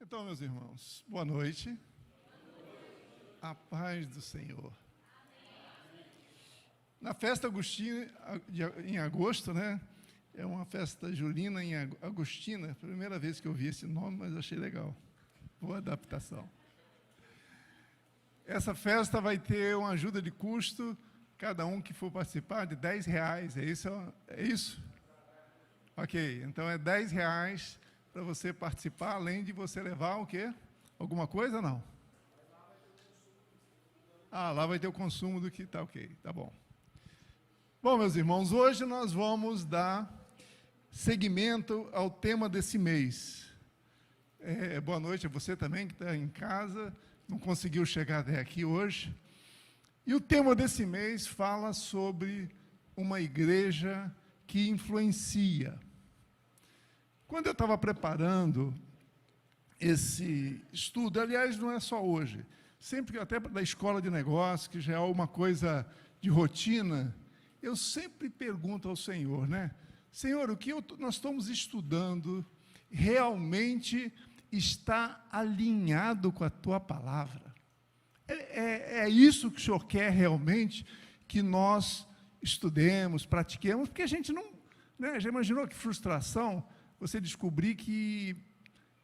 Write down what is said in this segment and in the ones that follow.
Então, meus irmãos, boa noite. A paz do Senhor. Na festa agostina, em agosto, né? É uma festa julina em agostina. Primeira vez que eu vi esse nome, mas achei legal. Boa adaptação. Essa festa vai ter uma ajuda de custo, cada um que for participar, de R$10. É isso? Ok, então é R$10 para você participar, além de você levar o quê? Alguma coisa ou não? Ah, lá vai ter o consumo do que está ok, tá bom. Bom, meus irmãos, hoje nós vamos dar seguimento ao tema desse mês. Boa noite a você também que está em casa, não conseguiu chegar até aqui hoje. E o tema desse mês fala sobre uma igreja que influencia. Quando eu estava preparando esse estudo, aliás, não é só hoje, sempre até da escola de negócios, que já é uma coisa de rotina, eu sempre pergunto ao Senhor, né? Senhor, o que nós estamos estudando realmente está alinhado com a Tua palavra? É isso que o Senhor quer realmente que nós estudemos, pratiquemos, porque a gente não... Né, já imaginou que frustração você descobrir que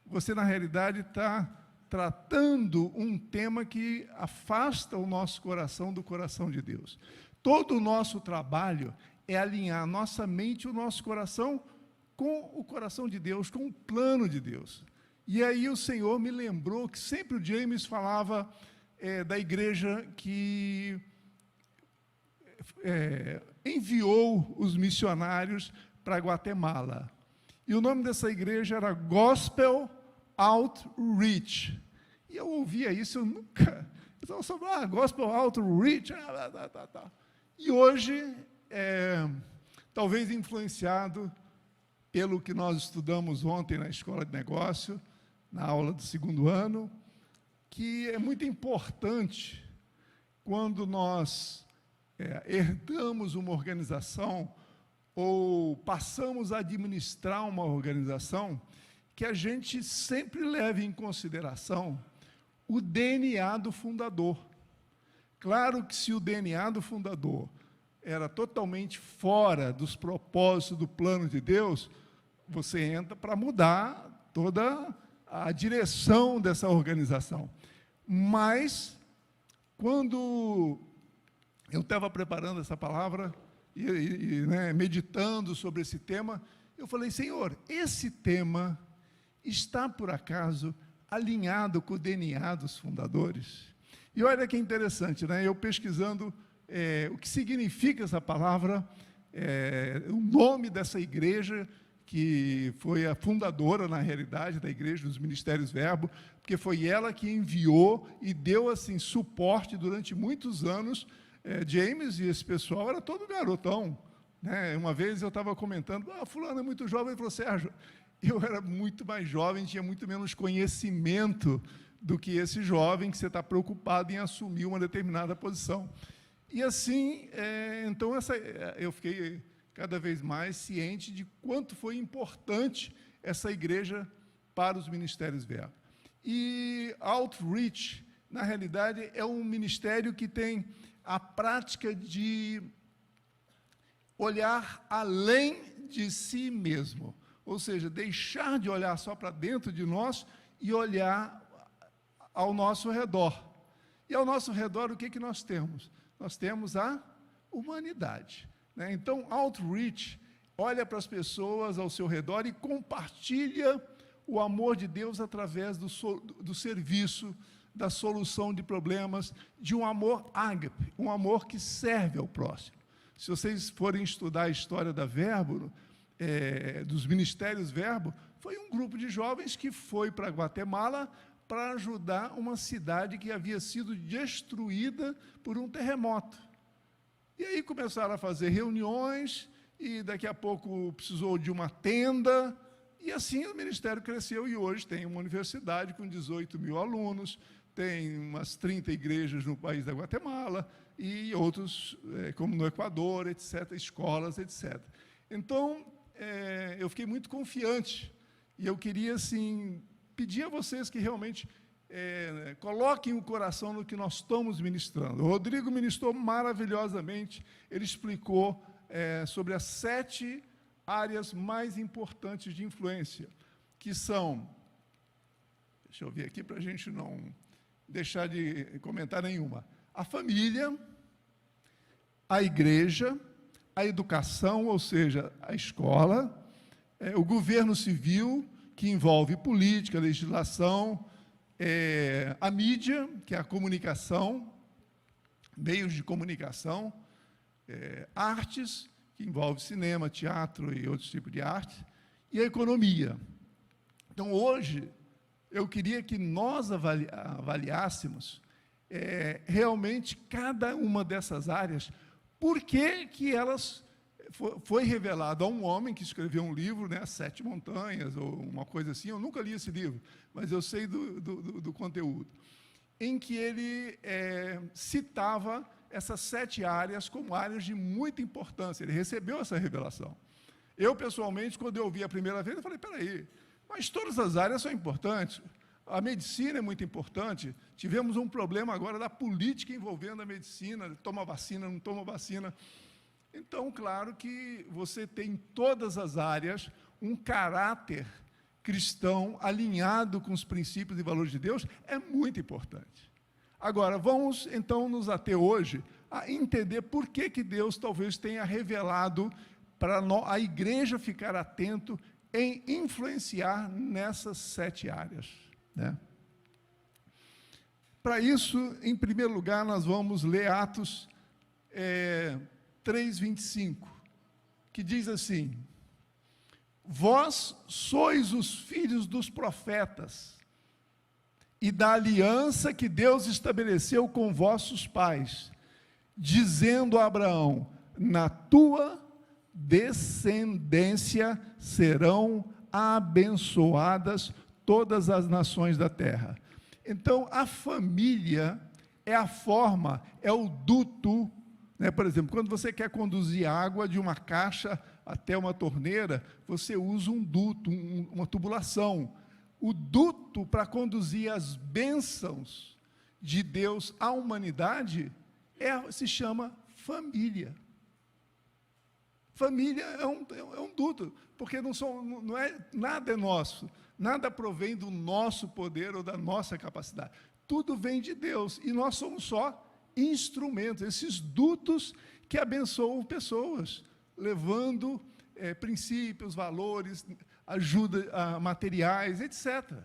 você, na realidade, está tratando um tema que afasta o nosso coração do coração de Deus. Todo o nosso trabalho é alinhar nossa mente e o nosso coração com o coração de Deus, com o plano de Deus. E aí o Senhor me lembrou que sempre o James falava da igreja que enviou os missionários para Guatemala. E o nome dessa igreja era Gospel Outreach. E eu ouvia isso, eu nunca... Eu só falava, Gospel Outreach... E hoje, talvez influenciado pelo que nós estudamos ontem na Escola de Negócio, na aula do 2º ano, que é muito importante quando nós herdamos uma organização ou passamos a administrar uma organização, que a gente sempre leve em consideração o DNA do fundador. Claro que se o DNA do fundador era totalmente fora dos propósitos do plano de Deus, você entra para mudar toda a direção dessa organização. Mas, quando eu estava preparando essa palavra, né, meditando sobre esse tema, eu falei, Senhor, esse tema está, por acaso, alinhado com o DNA dos fundadores? E olha que interessante, né? Eu pesquisando o que significa essa palavra, o nome dessa igreja, que foi a fundadora, na realidade, da Igreja dos Ministérios Verbo, porque foi ela que enviou e deu assim, suporte durante muitos anos. James e esse pessoal era todo garotão, né? Uma vez eu estava comentando, fulano é muito jovem, ele falou, Sérgio, eu era muito mais jovem, tinha muito menos conhecimento do que esse jovem que você está preocupado em assumir uma determinada posição. E assim, então eu fiquei cada vez mais ciente de quanto foi importante essa igreja para os Ministérios Verbo. E Outreach, na realidade, é um ministério que tem a prática de olhar além de si mesmo, ou seja, deixar de olhar só para dentro de nós e olhar ao nosso redor. E ao nosso redor, o que nós temos? Nós temos a humanidade, né? Então, Outreach olha para as pessoas ao seu redor e compartilha o amor de Deus através do serviço, da solução de problemas, de um amor ágape, um amor que serve ao próximo. Se vocês forem estudar a história da Verbo, dos Ministérios Verbo, foi um grupo de jovens que foi para Guatemala para ajudar uma cidade que havia sido destruída por um terremoto. E aí começaram a fazer reuniões, e daqui a pouco precisou de uma tenda, e assim o ministério cresceu, e hoje tem uma universidade com 18 mil alunos, tem umas 30 igrejas no país da Guatemala, e outros, como no Equador, etc., escolas, etc. Então, eu fiquei muito confiante, e eu queria, assim, pedir a vocês que realmente coloquem o coração no que nós estamos ministrando. O Rodrigo ministrou maravilhosamente, ele explicou sobre as 7 áreas mais importantes de influência, que são, deixa eu ver aqui para a gente não deixar de comentar nenhuma, a família, a igreja, a educação, ou seja, a escola, o governo civil, que envolve política, legislação, a mídia, que é a comunicação, meios de comunicação, artes, que envolve cinema, teatro e outros tipos de arte, e a economia. Então, hoje, eu queria que nós avaliássemos realmente cada uma dessas áreas, por que elas foi revelado a um homem que escreveu um livro, né, 7 montanhas, ou uma coisa assim, eu nunca li esse livro, mas eu sei do conteúdo, em que ele citava essas 7 áreas como áreas de muita importância. Ele recebeu essa revelação. Eu, pessoalmente, quando eu ouvi a primeira vez, eu falei, peraí, mas todas as áreas são importantes. A medicina é muito importante. Tivemos um problema agora da política envolvendo a medicina, toma vacina, não toma vacina. Então, claro que você tem em todas as áreas um caráter cristão alinhado com os princípios e valores de Deus, é muito importante. Agora, vamos, então, nos ater hoje a entender por que Deus talvez tenha revelado para a igreja ficar atento em influenciar nessas 7 áreas, né? Para isso, em primeiro lugar, nós vamos ler Atos 3:25, que diz assim: vós sois os filhos dos profetas e da aliança que Deus estabeleceu com vossos pais, dizendo a Abraão, na tua descendência serão abençoadas todas as nações da terra. Então, a família é a forma, é o duto, né? Por exemplo, quando você quer conduzir água de uma caixa até uma torneira, você usa um duto, uma tubulação. O duto para conduzir as bênçãos de Deus à humanidade se chama família. Família é um duto, porque nada é nosso, nada provém do nosso poder ou da nossa capacidade. Tudo vem de Deus, e nós somos só instrumentos, esses dutos que abençoam pessoas, levando princípios, valores, ajuda materiais, etc.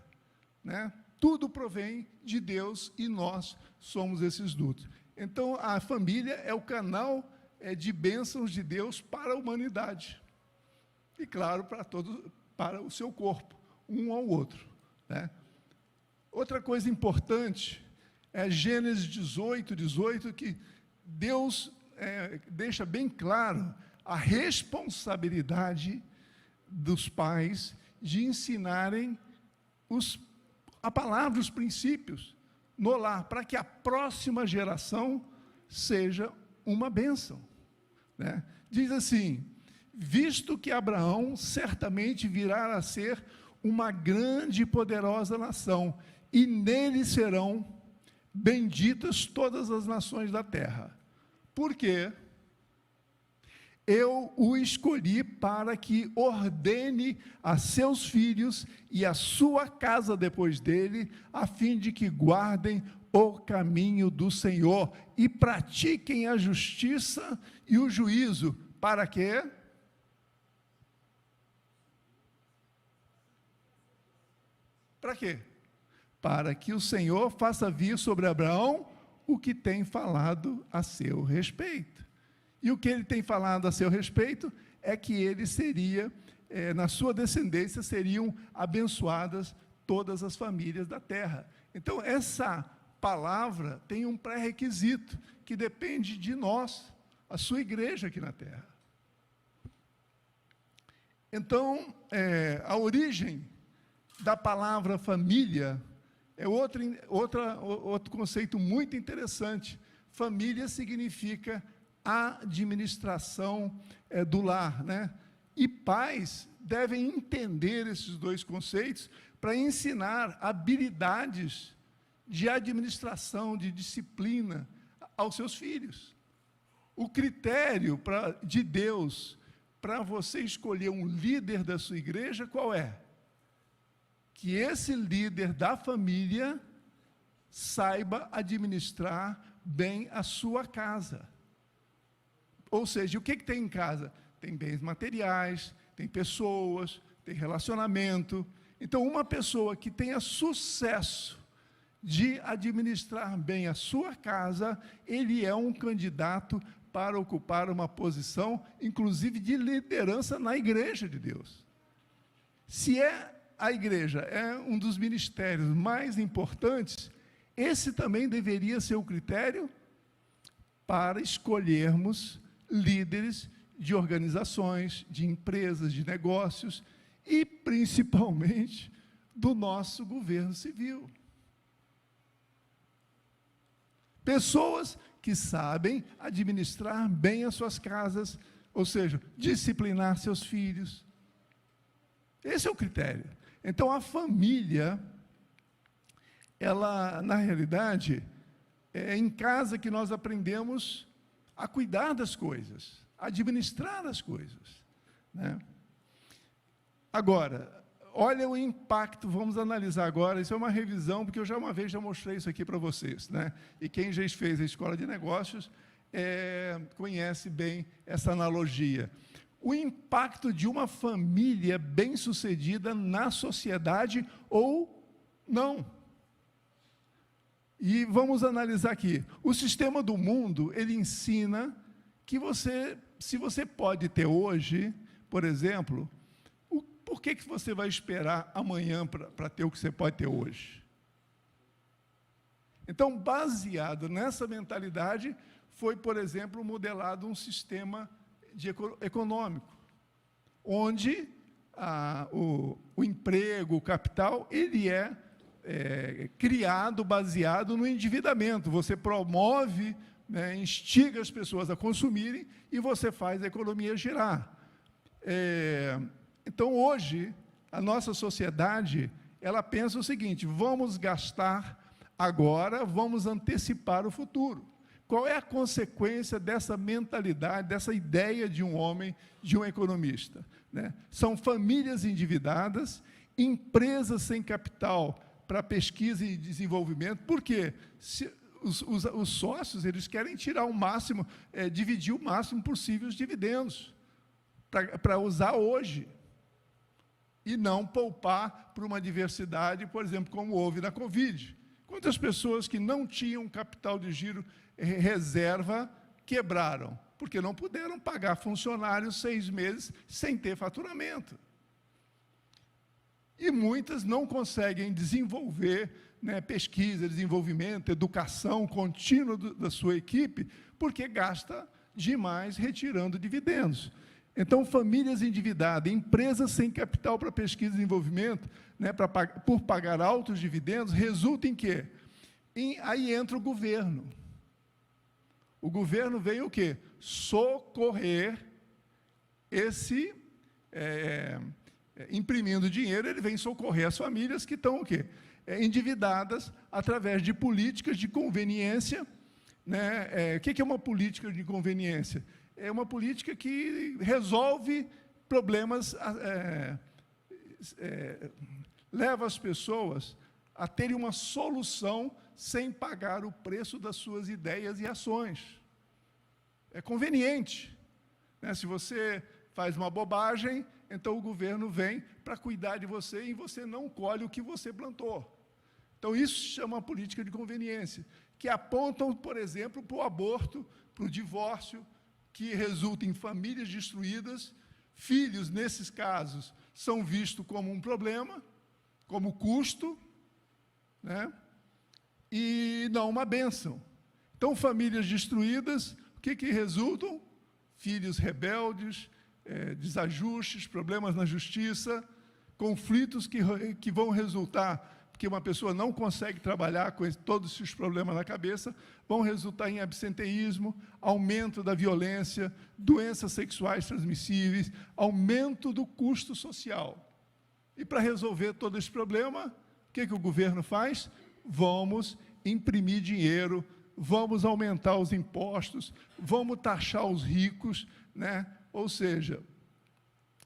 Né? Tudo provém de Deus e nós somos esses dutos. Então, a família é o canal de bênçãos de Deus para a humanidade. E, claro, para o seu corpo, um ao outro. Né? Outra coisa importante é Gênesis 18, que Deus deixa bem claro a responsabilidade dos pais de ensinarem a palavra, os princípios no lar, para que a próxima geração seja uma bênção. Né? Diz assim, visto que Abraão certamente virá a ser uma grande e poderosa nação, e nele serão benditas todas as nações da terra. Por quê? Eu o escolhi para que ordene a seus filhos e a sua casa depois dele, a fim de que guardem o caminho do Senhor e pratiquem a justiça e o juízo. Para quê? Para quê? Para que o Senhor faça vir sobre Abraão o que tem falado a seu respeito. E o que ele tem falado a seu respeito é que ele seria, na sua descendência, seriam abençoadas todas as famílias da terra. Então, essa palavra tem um pré-requisito, que depende de nós, a sua igreja aqui na terra. Então, a origem da palavra família é outro conceito muito interessante. Família significa a administração do lar, né? E pais devem entender esses dois conceitos para ensinar habilidades de administração, de disciplina aos seus filhos. O critério de Deus para você escolher um líder da sua igreja, qual é? Que esse líder da família saiba administrar bem a sua casa. Ou seja, o que tem em casa? Tem bens materiais, tem pessoas, tem relacionamento. Então, uma pessoa que tenha sucesso de administrar bem a sua casa, ele é um candidato para ocupar uma posição, inclusive de liderança na igreja de Deus. Se a igreja é um dos ministérios mais importantes, esse também deveria ser o critério para escolhermos líderes de organizações, de empresas, de negócios e, principalmente, do nosso governo civil. Pessoas que sabem administrar bem as suas casas, ou seja, disciplinar seus filhos. Esse é o critério. Então, a família, ela, na realidade, é em casa que nós aprendemos a cuidar das coisas, a administrar as coisas, né? Agora, olha o impacto, vamos analisar agora, isso é uma revisão, porque eu uma vez já mostrei isso aqui para vocês, né? E quem já fez a escola de negócios conhece bem essa analogia. O impacto de uma família bem-sucedida na sociedade ou não. E vamos analisar aqui. O sistema do mundo, ele ensina que se você pode ter hoje, por exemplo, por que você vai esperar amanhã para ter o que você pode ter hoje? Então, baseado nessa mentalidade, foi, por exemplo, modelado um sistema econômico, onde o emprego, o capital, ele é criado, baseado no endividamento. Você promove, né, instiga as pessoas a consumirem e você faz a economia girar. Então, hoje, a nossa sociedade, ela pensa o seguinte: vamos gastar agora, vamos antecipar o futuro. Qual é a consequência dessa mentalidade, dessa ideia de um homem, de um economista, né? São famílias endividadas, empresas sem capital para pesquisa e desenvolvimento. Por quê? Os sócios, eles querem tirar o máximo, dividir o máximo possível os dividendos, para usar hoje, e não poupar para uma diversidade, por exemplo, como houve na Covid. Quantas pessoas que não tinham capital de giro, reserva, quebraram, porque não puderam pagar funcionários 6 meses sem ter faturamento. E muitas não conseguem desenvolver, né, pesquisa, desenvolvimento, educação contínua da sua equipe, porque gasta demais retirando dividendos. Então, famílias endividadas, empresas sem capital para pesquisa e desenvolvimento, né, por pagar altos dividendos, resulta em quê? Aí entra o governo. O governo veio o quê? Socorrer esse, imprimindo dinheiro, ele vem socorrer as famílias que estão o quê? Endividadas através de políticas de conveniência, né? O que é uma política de conveniência? É uma política que resolve problemas, leva as pessoas a terem uma solução sem pagar o preço das suas ideias e ações. É conveniente, né? Se você faz uma bobagem, então o governo vem para cuidar de você e você não colhe o que você plantou. Então, isso chama política de conveniência, que apontam, por exemplo, para o aborto, para o divórcio, que resulta em famílias destruídas. Filhos, nesses casos, são vistos como um problema, como custo, né? E não uma bênção. Então, famílias destruídas, o que resultam? Filhos rebeldes, desajustes, problemas na justiça, conflitos que vão resultar, porque uma pessoa não consegue trabalhar com todos esses problemas na cabeça, vão resultar em absenteísmo, aumento da violência, doenças sexuais transmissíveis, aumento do custo social. E para resolver todo esse problema, o que o governo faz? Vamos imprimir dinheiro, vamos aumentar os impostos, vamos taxar os ricos, né? Ou seja,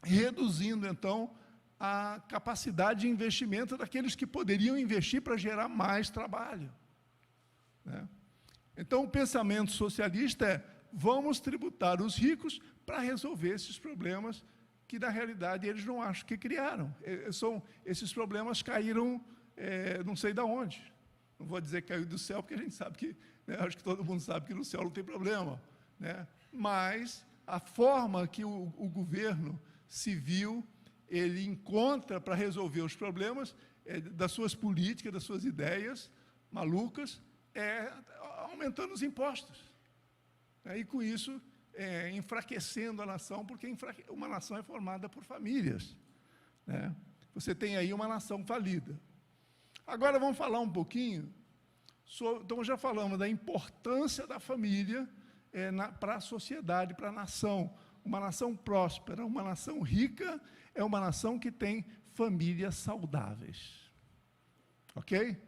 reduzindo, então, a capacidade de investimento daqueles que poderiam investir para gerar mais trabalho, né? Então, o pensamento socialista é: vamos tributar os ricos para resolver esses problemas que, na realidade, eles não acham que criaram. Esses problemas caíram, não sei de onde. Não vou dizer que caiu do céu, porque a gente sabe que, né, acho que todo mundo sabe que no céu não tem problema, né? Mas a forma que o governo civil ele encontra para resolver os problemas das suas políticas, das suas ideias malucas, aumentando os impostos. E com isso, enfraquecendo a nação, porque uma nação é formada por famílias, né? Você tem aí uma nação falida. Agora vamos falar um pouquinho sobre, então já falamos da importância da família para a sociedade, para a nação. Uma nação próspera, uma nação rica, é uma nação que tem famílias saudáveis. Ok?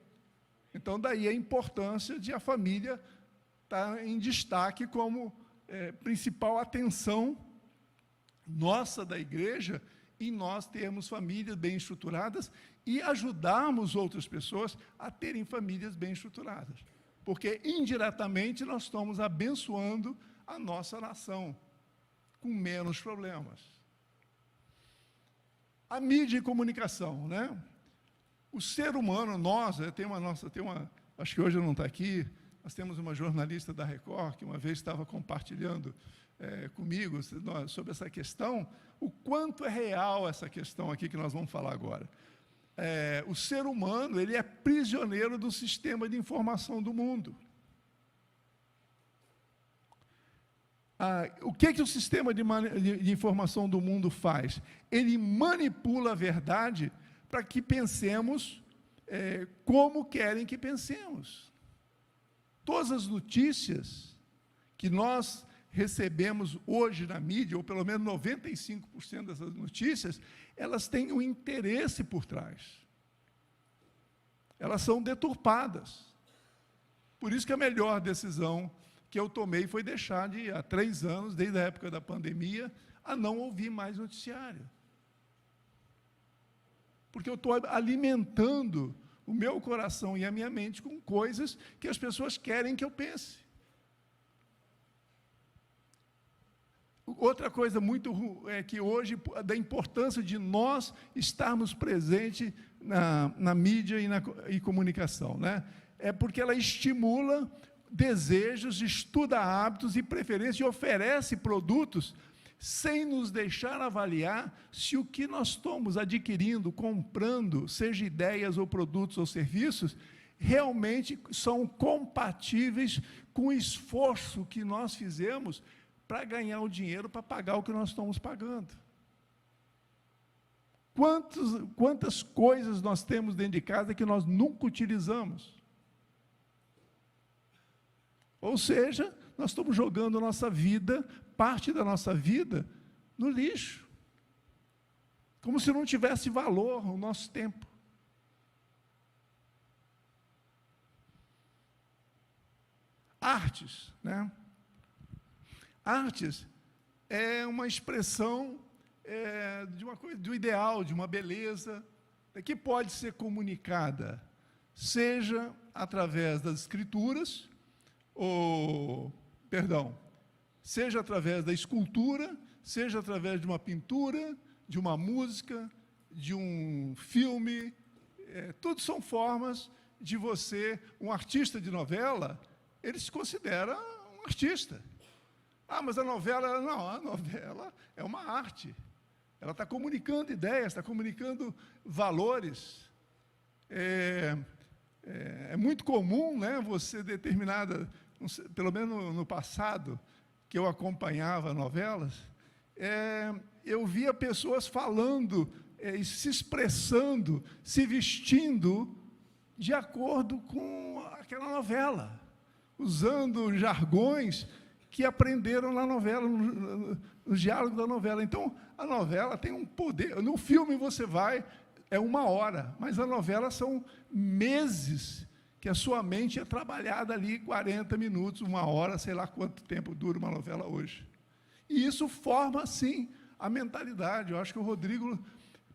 Então, daí a importância de a família estar em destaque como principal atenção nossa da igreja, em nós termos famílias bem estruturadas e ajudarmos outras pessoas a terem famílias bem estruturadas. Porque, indiretamente, nós estamos abençoando a nossa nação, com menos problemas. A mídia e comunicação, né? O ser humano, nós, acho que hoje não está aqui, nós temos uma jornalista da Record, que uma vez estava compartilhando comigo sobre essa questão, o quanto é real essa questão aqui que nós vamos falar agora. O ser humano, ele é prisioneiro do sistema de informação do mundo. O que o sistema de informação do mundo faz? Ele manipula a verdade para que pensemos como querem que pensemos. Todas as notícias que nós recebemos hoje na mídia, ou pelo menos 95% dessas notícias, elas têm um interesse por trás. Elas são deturpadas. Por isso que a melhor decisão que eu tomei foi deixar há 3 anos, desde a época da pandemia, a não ouvir mais noticiário. Porque eu estou alimentando o meu coração e a minha mente com coisas que as pessoas querem que eu pense. Outra coisa muito que hoje, da importância de nós estarmos presentes na mídia e comunicação, né? É porque ela estimula desejos, estuda hábitos e preferências e oferece produtos sem nos deixar avaliar se o que nós estamos adquirindo, comprando, seja ideias ou produtos ou serviços, realmente são compatíveis com o esforço que nós fizemos para ganhar o dinheiro para pagar o que nós estamos pagando. Quantas coisas nós temos dentro de casa que nós nunca utilizamos? Ou seja, nós estamos jogando a nossa vida, parte da nossa vida, no lixo. Como se não tivesse valor o nosso tempo. Artes, né? Artes é uma expressão de uma coisa, do ideal, de uma beleza, que pode ser comunicada, seja através das escrituras, seja através da escultura, seja através de uma pintura, de uma música, de um filme, tudo são formas de você, um artista de novela, ele se considera um artista. Mas a novela, não, a novela é uma arte. Ela está comunicando ideias, está comunicando valores. É muito comum, né, você determinada, pelo menos no passado, que eu acompanhava novelas, eu via pessoas falando, se expressando, se vestindo de acordo com aquela novela, usando jargões que aprenderam na novela, no diálogo da novela. Então, a novela tem um poder. No filme você vai, é 1 hora, mas a novela são meses que a sua mente é trabalhada ali, 40 minutos, 1 hora, sei lá quanto tempo dura uma novela hoje. E isso forma, sim, a mentalidade. Eu acho que o Rodrigo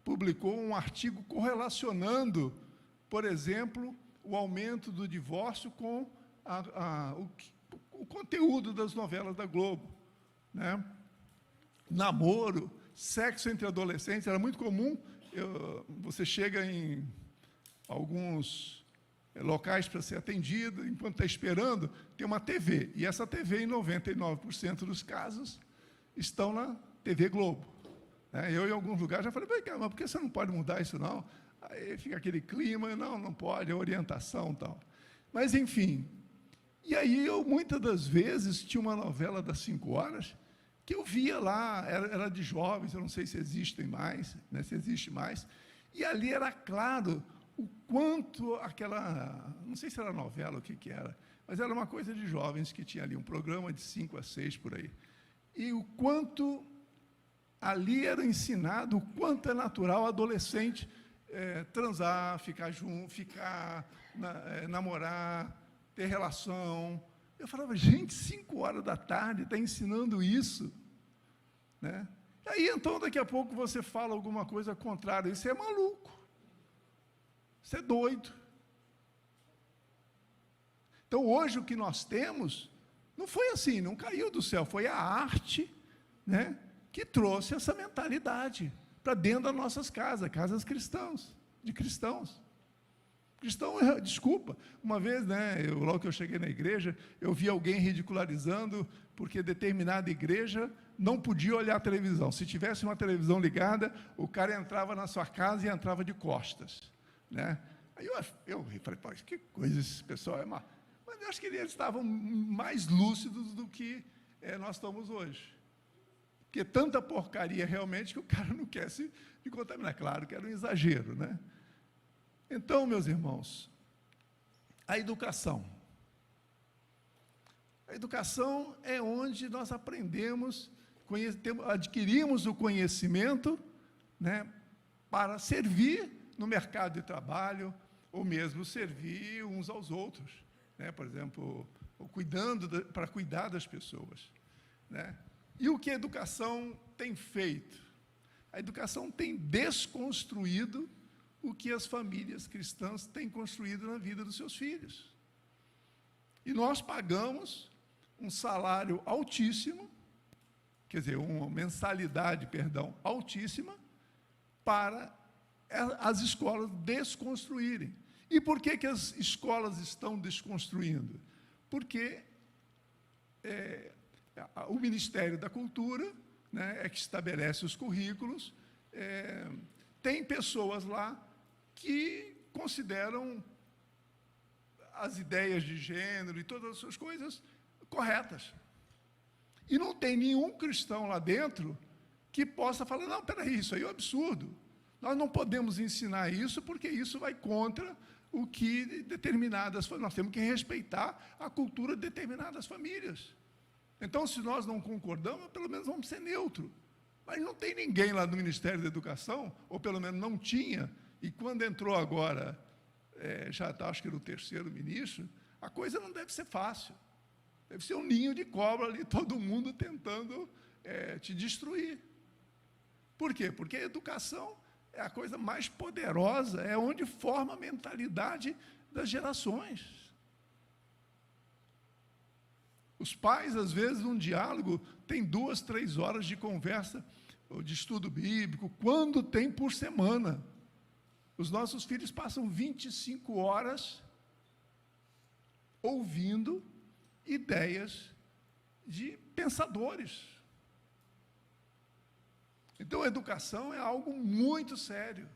publicou um artigo correlacionando, por exemplo, o aumento do divórcio com o conteúdo das novelas da Globo, né? Namoro, sexo entre adolescentes, era muito comum. Você chega em alguns locais para ser atendido, enquanto está esperando, tem uma TV, e essa TV, em 99% dos casos, estão na TV Globo. Eu, em alguns lugares, já falei, mas por que você não pode mudar isso, não? Aí fica aquele clima, não pode, é orientação e tal. Mas, enfim, e aí eu, muitas das vezes, tinha uma novela das 5 horas, que eu via lá, era de jovens, eu não sei se existem mais, né, se existe mais, e ali era claro o quanto aquela, não sei se era novela, o que era, mas era uma coisa de jovens que tinha ali um programa de 5 a 6 por aí. E o quanto ali era ensinado, o quanto é natural adolescente transar, ficar junto, namorar, ter relação. Eu falava, gente, 5 horas da tarde está ensinando isso, né? Aí, então, daqui a pouco você fala alguma coisa contrária, isso é maluco, isso é doido. Então, hoje, o que nós temos, não foi assim, não caiu do céu, foi a arte, né, que trouxe essa mentalidade para dentro das nossas casas cristãs, de cristãos. Desculpa, uma vez, né, logo que eu cheguei na igreja, eu vi alguém ridicularizando porque determinada igreja não podia olhar a televisão. Se tivesse uma televisão ligada, o cara entrava na sua casa e entrava de costas, né? Aí eu falei, pô, que coisa esse pessoal é má. Mas eu acho que eles estavam mais lúcidos do que nós estamos hoje. Porque tanta porcaria realmente que o cara não quer se contaminar. Claro que era um exagero, né? Então, meus irmãos, a educação. A educação é onde nós aprendemos, adquirimos o conhecimento, né, para servir no mercado de trabalho, ou mesmo servir uns aos outros, né? Por exemplo, para cuidar das pessoas, né? E o que a educação tem feito? A educação tem desconstruído o que as famílias cristãs têm construído na vida dos seus filhos. E nós pagamos um salário altíssimo, quer dizer, uma mensalidade, altíssima, para as escolas desconstruírem. E por que as escolas estão desconstruindo? Porque o Ministério da Cultura, né, é que estabelece os currículos, tem pessoas lá que consideram as ideias de gênero e todas essas coisas corretas. E não tem nenhum cristão lá dentro que possa falar, não, peraí, isso aí é um absurdo. Nós não podemos ensinar isso porque isso vai contra o que nós temos que respeitar a cultura de determinadas famílias. Então, se nós não concordamos, pelo menos vamos ser neutros. Mas não tem ninguém lá no Ministério da Educação, ou pelo menos não tinha, e quando entrou agora, já está, acho que no 3º ministro, a coisa não deve ser fácil. Deve ser um ninho de cobra ali, todo mundo tentando te destruir. Por quê? Porque a educação é a coisa mais poderosa, é onde forma a mentalidade das gerações. Os pais, às vezes, num diálogo, têm 2, 3 horas de conversa, ou de estudo bíblico, quando tem por semana. Os nossos filhos passam 25 horas ouvindo ideias de pensadores. Então, a educação é algo muito sério,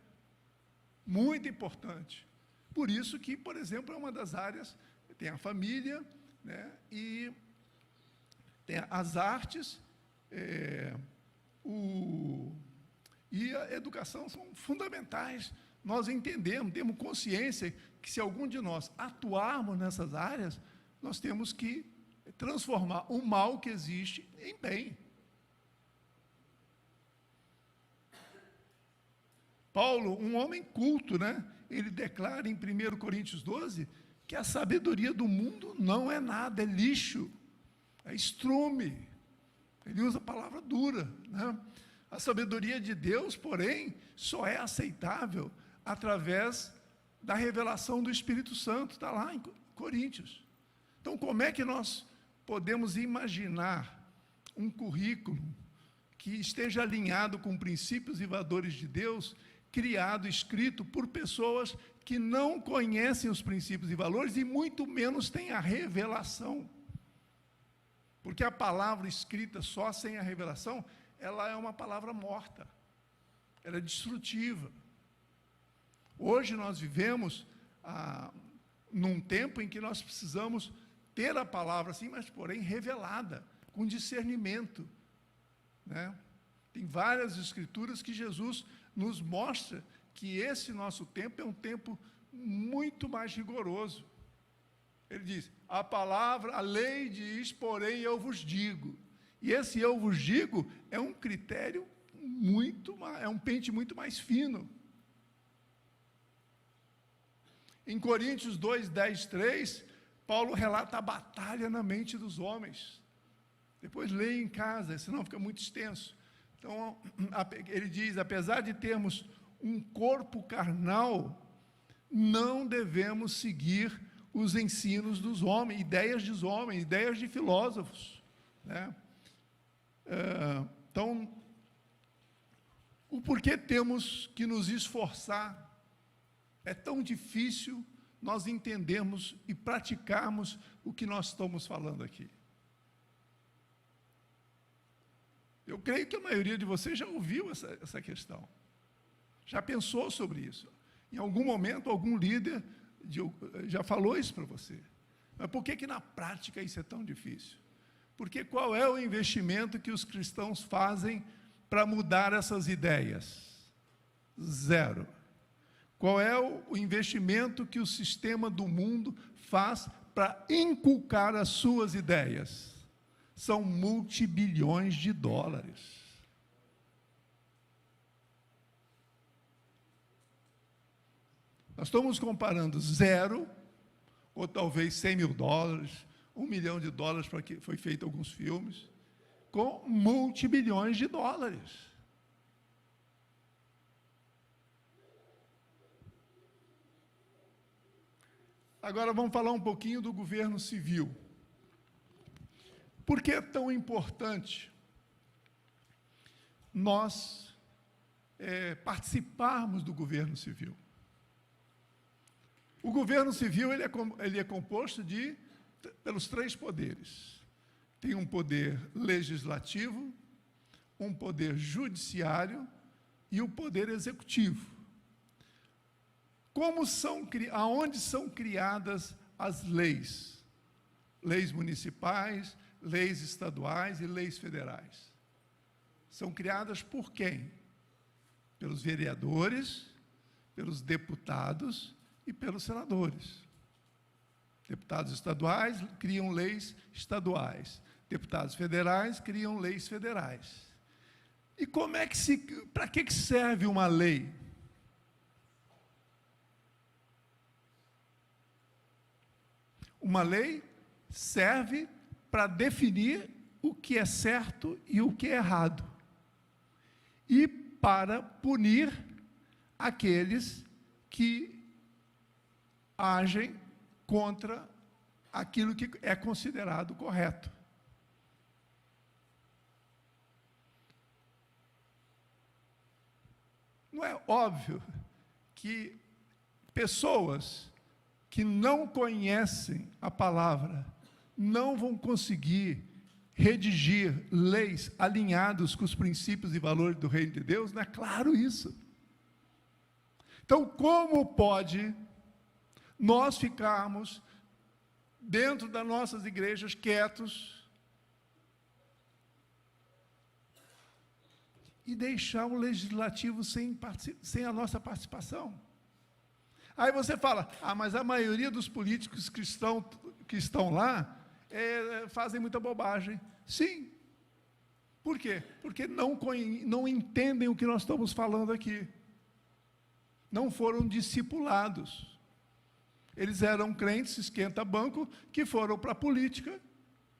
muito importante. Por isso que, por exemplo, é uma das áreas, tem a família, né, e tem as artes, e a educação são fundamentais nós entendemos, temos consciência que se algum de nós atuarmos nessas áreas, nós temos que transformar o mal que existe em bem. Paulo, um homem culto, né? Ele declara em 1 Coríntios 12 que a sabedoria do mundo não é nada, é lixo, é estrume. Ele usa a palavra dura, né? A sabedoria de Deus, porém, só é aceitável através da revelação do Espírito Santo, está lá em Coríntios. Então, como é que nós podemos imaginar um currículo que esteja alinhado com princípios e valores de Deus, criado, escrito por pessoas que não conhecem os princípios e valores e muito menos têm a revelação? Porque a palavra escrita só sem a revelação, ela é uma palavra morta, ela é destrutiva. Hoje nós vivemos num tempo em que nós precisamos ter a palavra, sim, mas porém revelada, com discernimento, né? Tem várias escrituras que Jesus nos mostra que esse nosso tempo é um tempo muito mais rigoroso. Ele diz, a lei diz, porém eu vos digo. E esse eu vos digo é um critério é um pente muito mais fino. Em Coríntios 2, 10, 3, Paulo relata a batalha na mente dos homens. Depois leia em casa, senão fica muito extenso. Então, ele diz, apesar de termos um corpo carnal, não devemos seguir os ensinos dos homens, ideias de filósofos, né? Então, o porquê temos que nos esforçar? É tão difícil nós entendermos e praticarmos o que nós estamos falando aqui. Eu creio que a maioria de vocês já ouviu essa questão, já pensou sobre isso. Em algum momento, algum líder já falou isso para você. Mas por que na prática isso é tão difícil? Porque qual é o investimento que os cristãos fazem para mudar essas ideias? Zero. Qual é o investimento que o sistema do mundo faz para inculcar as suas ideias? São multibilhões de dólares. Nós estamos comparando zero, ou talvez 100 mil dólares, $1 milhão para que foi feito alguns filmes, com multibilhões de dólares. Agora vamos falar um pouquinho do governo civil. Por que é tão importante nós participarmos do governo civil? O governo civil ele é composto pelos 3 poderes. Tem um poder legislativo, um poder judiciário e o poder executivo. Aonde são criadas as leis? Leis municipais, leis estaduais e leis federais. São criadas por quem? Pelos vereadores, pelos deputados e pelos senadores. Deputados estaduais criam leis estaduais. Deputados federais criam leis federais. E para que serve uma lei? Uma lei serve para definir o que é certo e o que é errado. E para punir aqueles que agem contra aquilo que é considerado correto. Não é óbvio que pessoas que não conhecem a palavra não vão conseguir redigir leis alinhadas com os princípios e valores do reino de Deus? Não é claro isso? Então, como pode nós ficarmos dentro das nossas igrejas quietos e deixar o legislativo sem a nossa participação? Aí você fala, mas a maioria dos políticos que estão lá fazem muita bobagem. Sim. Por quê? Porque não entendem o que nós estamos falando aqui. Não foram discipulados. Eles eram crentes, esquenta-banco, que foram para a política,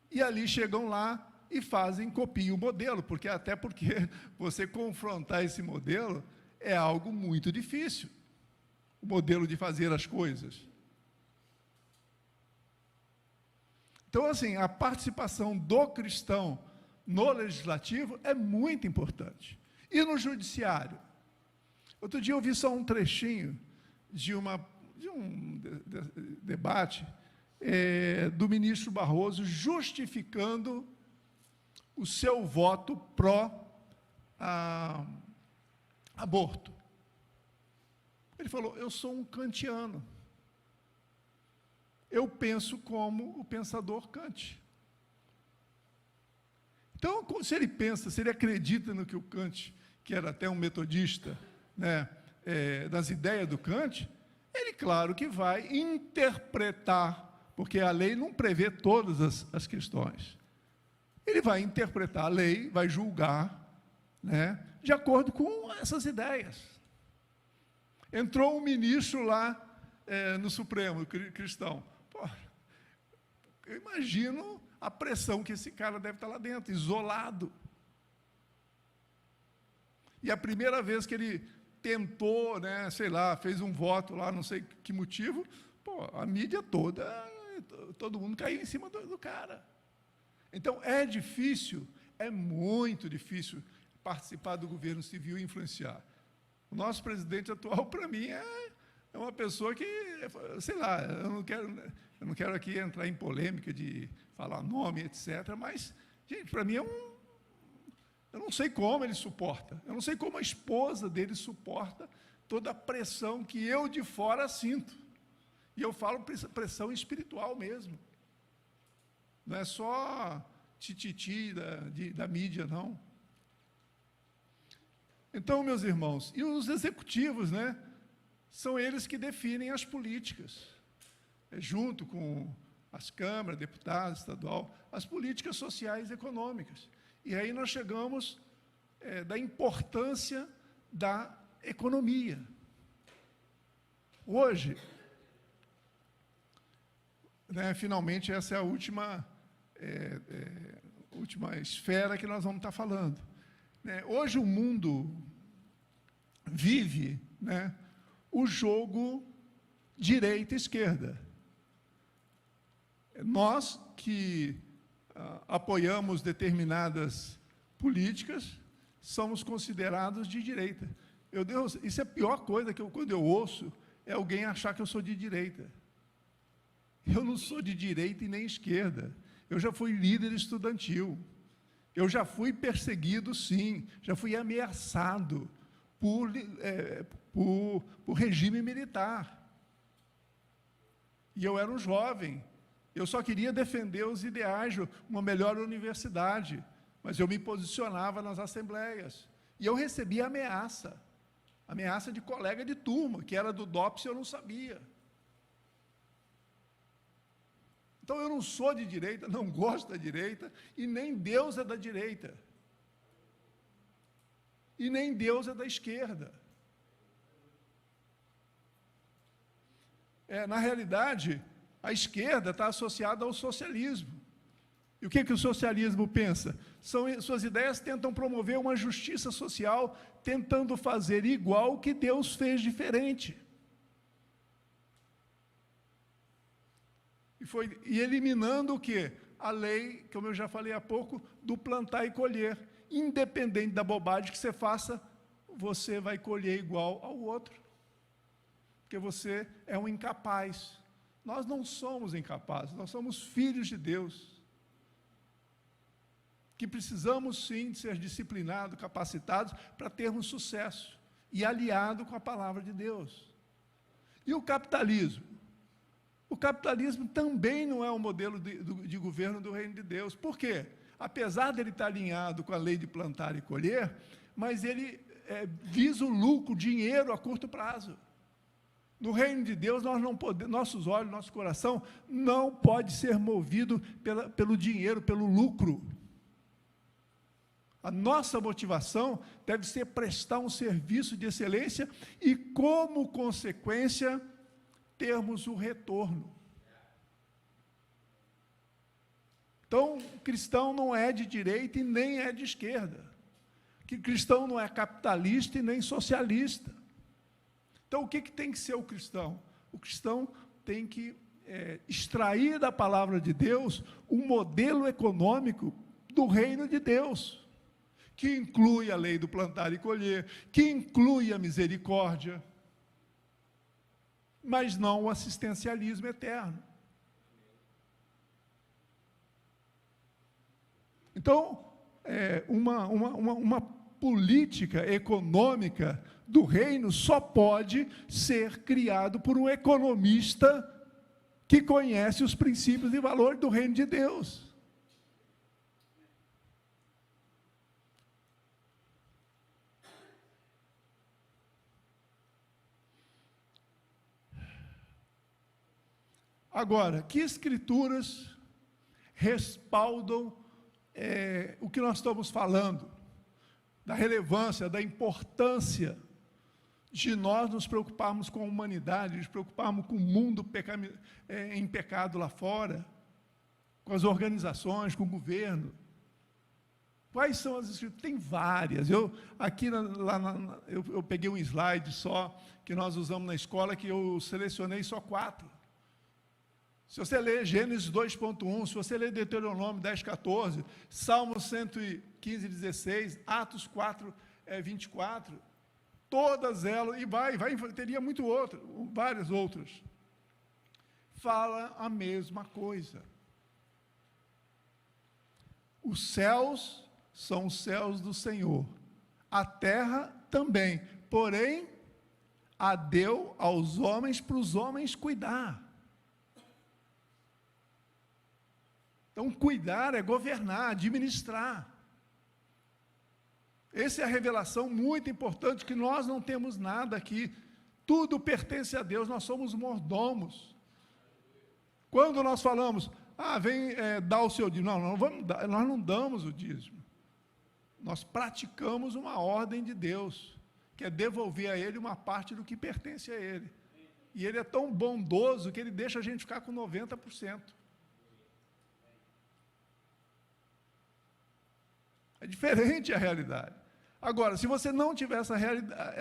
e ali chegam lá e copiam o modelo, até porque você confrontar esse modelo é algo muito difícil, o modelo de fazer as coisas. Então, assim, a participação do cristão no legislativo é muito importante. E no judiciário? Outro dia eu vi só um trechinho de um debate do ministro Barroso justificando o seu voto pró-aborto. Ele falou, eu sou um kantiano. Eu penso como o pensador Kant. Então, se ele acredita no que o Kant, que era até um metodista, né, das ideias do Kant, ele, claro, que vai interpretar, porque a lei não prevê todas as questões. Ele vai interpretar a lei, vai julgar, né, de acordo com essas ideias. Entrou um ministro lá no Supremo, cristão. Pô, eu imagino a pressão que esse cara deve estar lá dentro, isolado. E a primeira vez que ele tentou, né, sei lá, fez um voto lá, não sei que motivo, a mídia toda, todo mundo caiu em cima do cara. Então, é difícil, é muito difícil participar do governo civil e influenciar. O nosso presidente atual, para mim, é uma pessoa que, sei lá, eu não quero aqui entrar em polêmica de falar nome, etc., mas, gente, para mim eu não sei como ele suporta, eu não sei como a esposa dele suporta toda a pressão que eu de fora sinto. E eu falo pressão espiritual mesmo. Não é só tititi da mídia, não. Então, meus irmãos, e os executivos, né? São eles que definem as políticas, junto com as câmaras, deputados, estadual, as políticas sociais e econômicas. E aí nós chegamos da importância da economia. Hoje, né, finalmente, essa é a última esfera que nós vamos estar falando. Hoje o mundo vive, né, o jogo direita-esquerda. Nós que apoiamos determinadas políticas, somos considerados de direita. Meu Deus, isso é a pior coisa que quando eu ouço, é alguém achar que eu sou de direita. Eu não sou de direita e nem esquerda. Eu já fui líder estudantil. Eu já fui perseguido, sim. Já fui ameaçado por regime militar. E eu era um jovem. Eu só queria defender os ideais, uma melhor universidade. Mas eu me posicionava nas assembleias. E eu recebia ameaça. Ameaça de colega de turma, que era do DOPS e eu não sabia. Então, eu não sou de direita, não gosto da direita, e nem Deus é da direita. E nem Deus é da esquerda. Na realidade, a esquerda está associada ao socialismo. E o que o socialismo pensa? Suas ideias tentam promover uma justiça social, tentando fazer igual o que Deus fez diferente. E eliminando o quê? A lei, como eu já falei há pouco, do plantar e colher. Independente da bobagem que você faça, você vai colher igual ao outro. Porque você é um incapaz. Nós não somos incapazes, nós somos filhos de Deus. Que precisamos, sim, de ser disciplinados, capacitados, para termos sucesso. E aliado com a palavra de Deus. E o capitalismo? O capitalismo também não é um modelo de governo do reino de Deus. Por quê? Apesar dele estar alinhado com a lei de plantar e colher, mas ele visa o lucro, dinheiro a curto prazo. No reino de Deus, nós não podemos, nossos olhos, nosso coração não pode ser movido pelo dinheiro, pelo lucro. A nossa motivação deve ser prestar um serviço de excelência e, como consequência, termos o retorno. Então, o cristão não é de direita e nem é de esquerda. Que cristão não é capitalista e nem socialista. Então, o que tem que ser o cristão? O cristão tem que extrair da palavra de Deus um modelo econômico do reino de Deus, que inclui a lei do plantar e colher, que inclui a misericórdia, mas não o assistencialismo eterno. Então, uma política econômica do reino só pode ser criado por um economista que conhece os princípios e valores do reino de Deus. Agora, que escrituras respaldam o que nós estamos falando, da relevância, da importância de nós nos preocuparmos com a humanidade, nos preocuparmos com o mundo em pecado lá fora, com as organizações, com o governo? Quais são as escrituras? Tem várias. Eu peguei um slide só, que nós usamos na escola, que eu selecionei só 4. Se você ler Gênesis 2.1, se você ler Deuteronômio 10.14, Salmo 115.16, Atos 4.24, todas elas, teria várias outras, fala a mesma coisa. Os céus são os céus do Senhor, a terra também, porém, a deu aos homens, para os homens cuidar. Então, cuidar é governar, administrar. Essa é a revelação muito importante, que nós não temos nada aqui, tudo pertence a Deus, nós somos mordomos. Quando nós falamos, vem dar o seu dízimo, nós não damos o dízimo, nós praticamos uma ordem de Deus, que é devolver a Ele uma parte do que pertence a Ele, e Ele é tão bondoso, que Ele deixa a gente ficar com 90%. É diferente a realidade. Agora, se você não tiver essa realidade,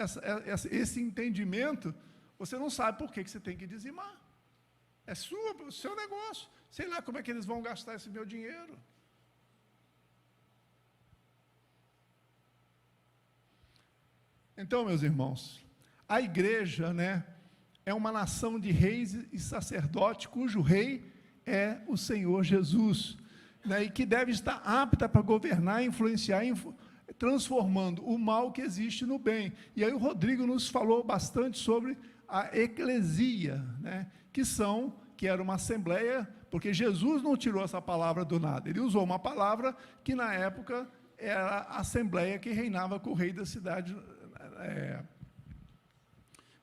esse entendimento, você não sabe por que você tem que dizimar. É seu negócio. Sei lá como é que eles vão gastar esse meu dinheiro. Então, meus irmãos, a igreja, é uma nação de reis e sacerdotes, cujo rei é o Senhor Jesus, e que deve estar apta para governar, influenciar, transformando o mal que existe no bem. E aí o Rodrigo nos falou bastante sobre a eclesia, que era uma assembleia, porque Jesus não tirou essa palavra do nada, ele usou uma palavra que na época era a assembleia que reinava com o rei da cidade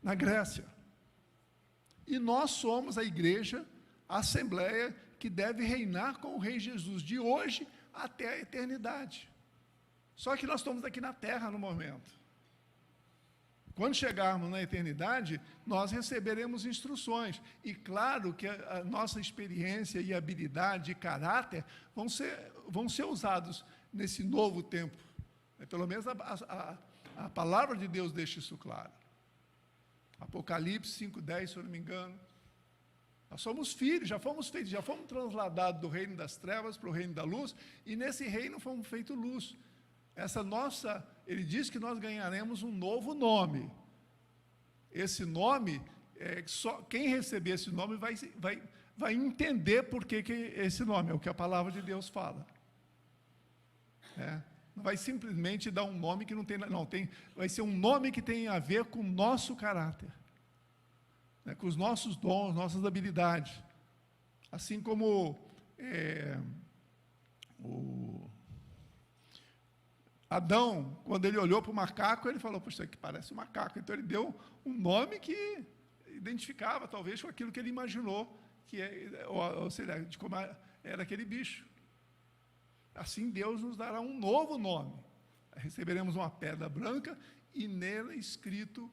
na Grécia. E nós somos a igreja, a assembleia que deve reinar com o rei Jesus, de hoje até a eternidade. Só que nós estamos aqui na terra no momento. Quando chegarmos na eternidade, nós receberemos instruções. E claro que a nossa experiência e habilidade e caráter vão ser usados nesse novo tempo. Pelo menos a palavra de Deus deixa isso claro. Apocalipse 5:10, se eu não me engano. Nós somos filhos, já fomos transladados do reino das trevas para o reino da luz, e nesse reino fomos feitos luz. Ele diz que nós ganharemos um novo nome. Esse nome, só quem receber esse nome vai entender por que esse nome, é o que a palavra de Deus fala. Não vai simplesmente dar um nome que não tem, vai ser um nome que tem a ver com o nosso caráter, com os nossos dons, nossas habilidades. Assim como o Adão, quando ele olhou para o macaco, ele falou, poxa, isso aqui parece um macaco. Então ele deu um nome que identificava, talvez, com aquilo que ele imaginou, ou seja, de como era aquele bicho. Assim, Deus nos dará um novo nome. Receberemos uma pedra branca e nela escrito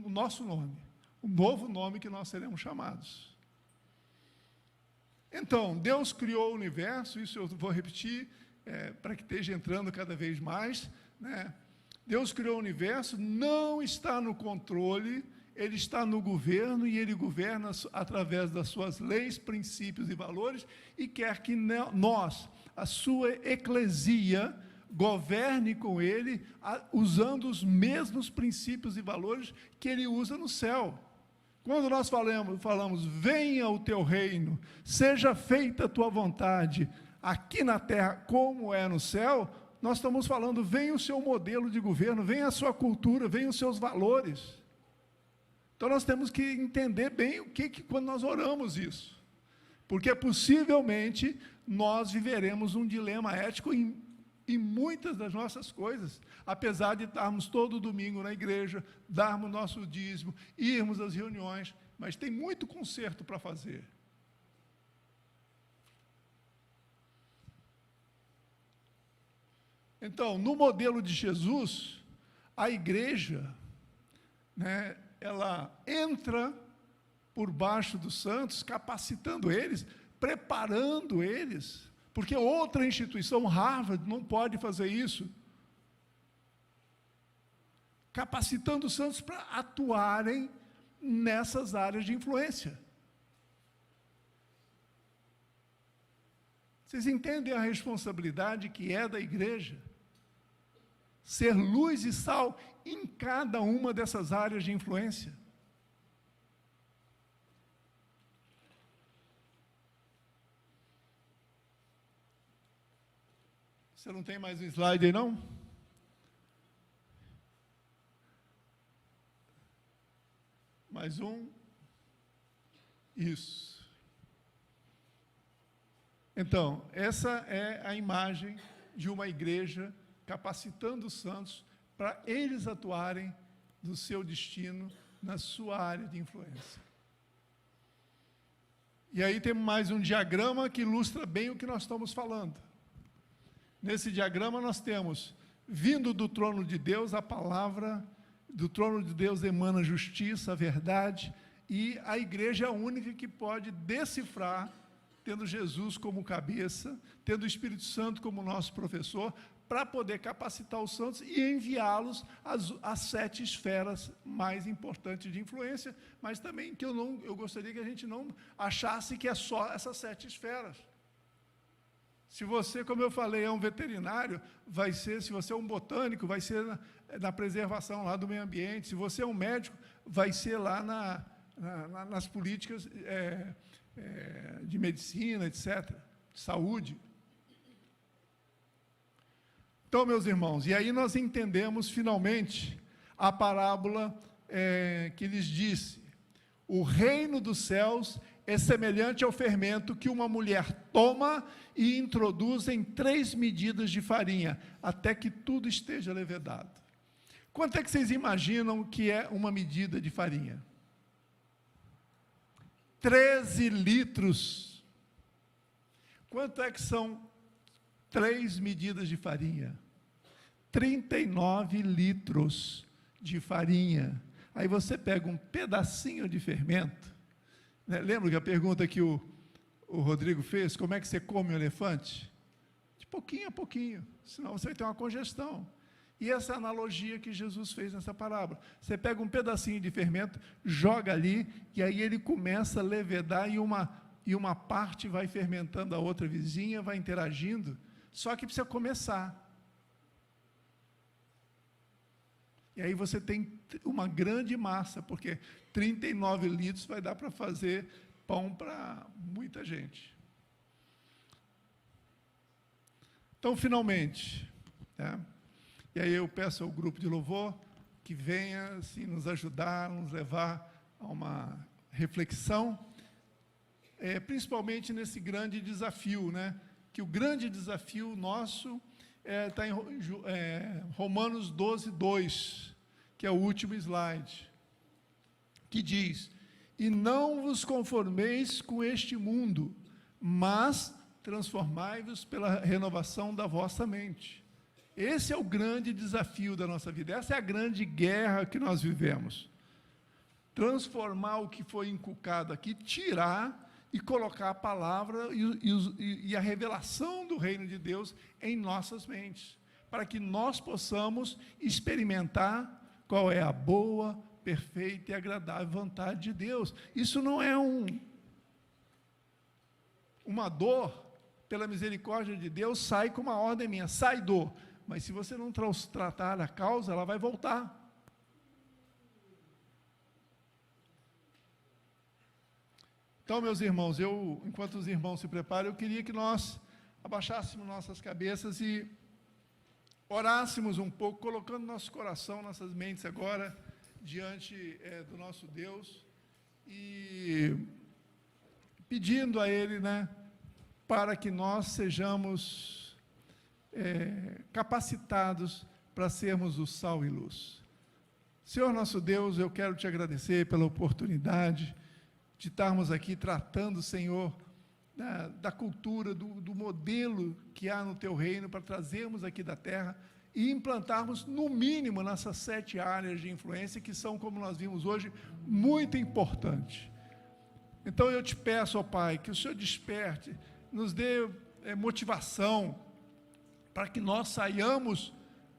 o nosso nome, o novo nome que nós seremos chamados. Então, Deus criou o universo, isso eu vou repetir, para que esteja entrando cada vez mais, né? Deus criou o universo, não está no controle, Ele está no governo e Ele governa através das suas leis, princípios e valores e quer que nós, a sua eclesia, governe com Ele, usando os mesmos princípios e valores que Ele usa no céu. Quando nós falamos, venha o teu reino, seja feita a tua vontade, aqui na terra como é no céu, nós estamos falando, venha o seu modelo de governo, venha a sua cultura, venha os seus valores. Então nós temos que entender bem quando nós oramos isso. Porque possivelmente nós viveremos um dilema ético em muitas das nossas coisas, apesar de estarmos todo domingo na igreja, darmos nosso dízimo, irmos às reuniões, mas tem muito conserto para fazer. Então, no modelo de Jesus, a igreja, né, ela entra por baixo dos santos, capacitando eles, preparando eles, porque outra instituição, Harvard, não pode fazer isso, capacitando os santos para atuarem nessas áreas de influência. Vocês entendem a responsabilidade que é da igreja? Ser luz e sal em cada uma dessas áreas de influência. Você não tem mais um slide aí, não? Mais um. Isso. Então, essa é a imagem de uma igreja capacitando os santos para eles atuarem no seu destino, na sua área de influência. E aí temos mais um diagrama que ilustra bem o que nós estamos falando. Nesse diagrama nós temos, vindo do trono de Deus, a palavra, do trono de Deus emana a justiça, a verdade, e a igreja é a única que pode decifrar, tendo Jesus como cabeça, tendo o Espírito Santo como nosso professor, para poder capacitar os santos e enviá-los às 7 esferas mais importantes de influência, mas também que eu gostaria que a gente não achasse que é só essas 7 esferas. Se você, como eu falei, é um veterinário, vai ser, se você é um botânico, vai ser na preservação lá do meio ambiente, se você é um médico, vai ser lá nas políticas de medicina, etc., de saúde. Então, meus irmãos, e aí nós entendemos, finalmente, a parábola que lhes disse, o reino dos céus é semelhante ao fermento que uma mulher toma e introduz em 3 medidas de farinha, até que tudo esteja levedado. Quanto é que vocês imaginam que é uma medida de farinha? 13 litros. Quanto é que são 3 medidas de farinha? 39 litros de farinha. Aí você pega um pedacinho de fermento, né? Lembra que a pergunta que o Rodrigo fez, como é que você come um elefante? De pouquinho a pouquinho, senão você vai ter uma congestão. E essa analogia que Jesus fez nessa parábola. Você pega um pedacinho de fermento, joga ali, e aí ele começa a levedar, e uma parte vai fermentando a outra vizinha, vai interagindo, só que precisa começar. E aí você tem uma grande massa, porque 39 litros vai dar para fazer pão para muita gente. Então, finalmente, né? E aí eu peço ao grupo de louvor que venha assim, nos ajudar, nos levar a uma reflexão, principalmente nesse grande desafio, né? Que o grande desafio nosso está em Romanos 12, 2, que é o último slide. que diz: e não vos conformeis com este mundo, mas transformai-vos pela renovação da vossa mente. Esse é o grande desafio da nossa vida, essa é a grande guerra que nós vivemos. Transformar o que foi inculcado aqui, tirar e colocar a palavra e a revelação do reino de Deus em nossas mentes, para que nós possamos experimentar qual é a boa, perfeita e agradável vontade de Deus. Isso não é uma dor. Pela misericórdia de Deus, sai com uma ordem minha, sai dor. Mas se você não tratar a causa, ela vai voltar. Então, meus irmãos, enquanto os irmãos se preparam, eu queria que nós abaixássemos nossas cabeças e orássemos um pouco, colocando nosso coração, nossas mentes agora diante do nosso Deus e pedindo a Ele, para que nós sejamos capacitados para sermos o sal e luz. Senhor nosso Deus, eu quero te agradecer pela oportunidade de estarmos aqui tratando, Senhor, da cultura, do modelo que há no teu reino, para trazermos aqui da terra e implantarmos, no mínimo, nessas 7 áreas de influência, que são, como nós vimos hoje, muito importantes. Então eu te peço, ó Pai, que o Senhor desperte, nos dê motivação, para que nós saiamos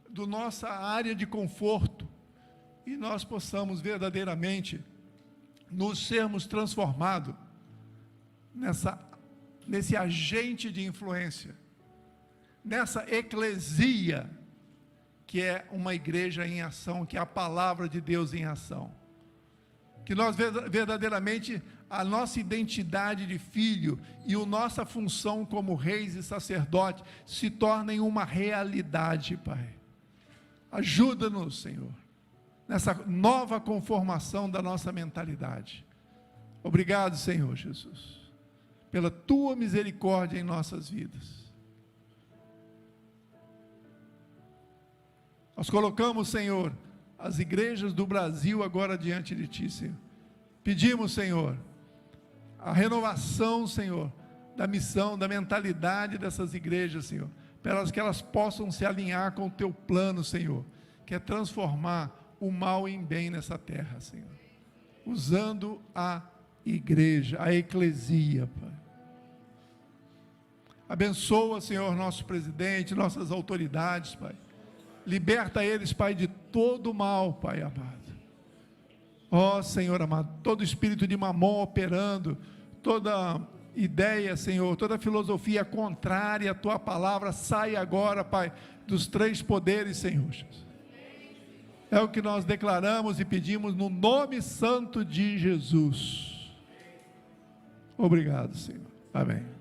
da nossa área de conforto, e nós possamos verdadeiramente nos sermos transformados nesse agente de influência, nessa eclesia, que é uma igreja em ação, que é a palavra de Deus em ação. Que nós verdadeiramente, a nossa identidade de filho e a nossa função como reis e sacerdotes se tornem uma realidade, Pai. Ajuda-nos, Senhor, nessa nova conformação da nossa mentalidade. Obrigado, Senhor Jesus, pela tua misericórdia em nossas vidas. Nós colocamos, Senhor, as igrejas do Brasil agora diante de ti, Senhor. Pedimos, Senhor, a renovação, Senhor, da missão, da mentalidade dessas igrejas, Senhor, para que elas possam se alinhar com o teu plano, Senhor, que é transformar o mal em bem nessa terra, Senhor, usando a igreja, a eclesia, Pai. Abençoa, Senhor, nosso presidente, nossas autoridades, Pai. Liberta eles, Pai, de todo mal, Pai amado. Ó Senhor amado, todo espírito de mamon operando, toda ideia, Senhor, toda filosofia contrária à tua palavra, sai agora, Pai, dos 3 poderes, Senhor. É o que nós declaramos e pedimos no nome santo de Jesus. Obrigado, Senhor. Amém.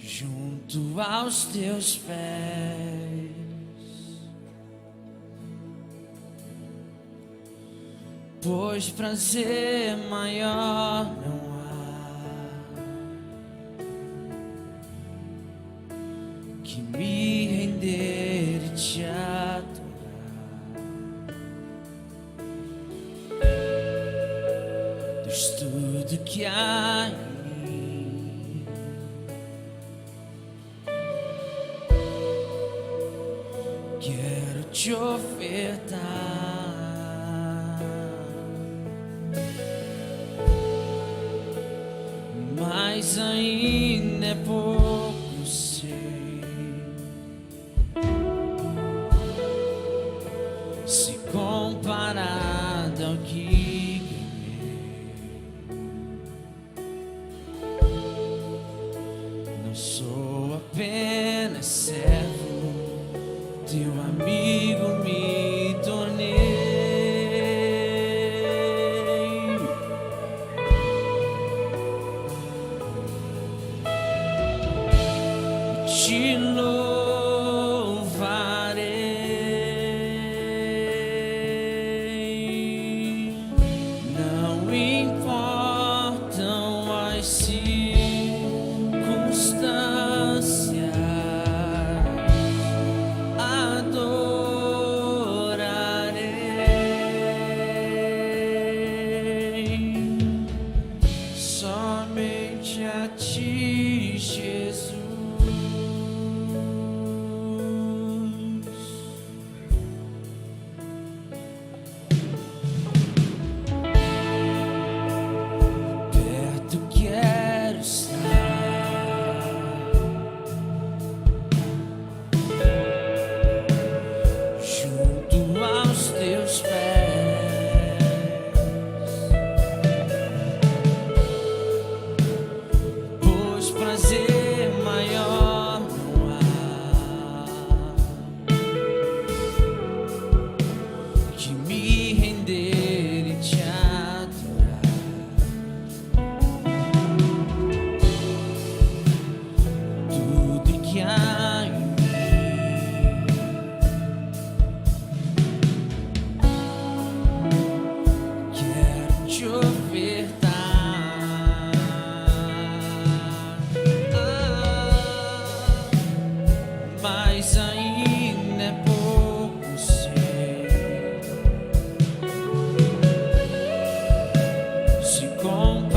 Junto aos teus pés, pois prazer maior não há que me render e te adorar. Deus, tudo que há em mim quero te ofertar. Mas ainda é pouco, sei, se comparado ao que ganhei. Não sou apenas servo, teu amigo me tornei. te louvarei. Não importam as circunstâncias, adorarei somente a ti, Jesus. Perto quero estar, junto aos teus pés, pois prazer maior não há que me render e te adorar. Tudo que há em mim quero te ofertar. Mas ainda é pouco, sei, se comparado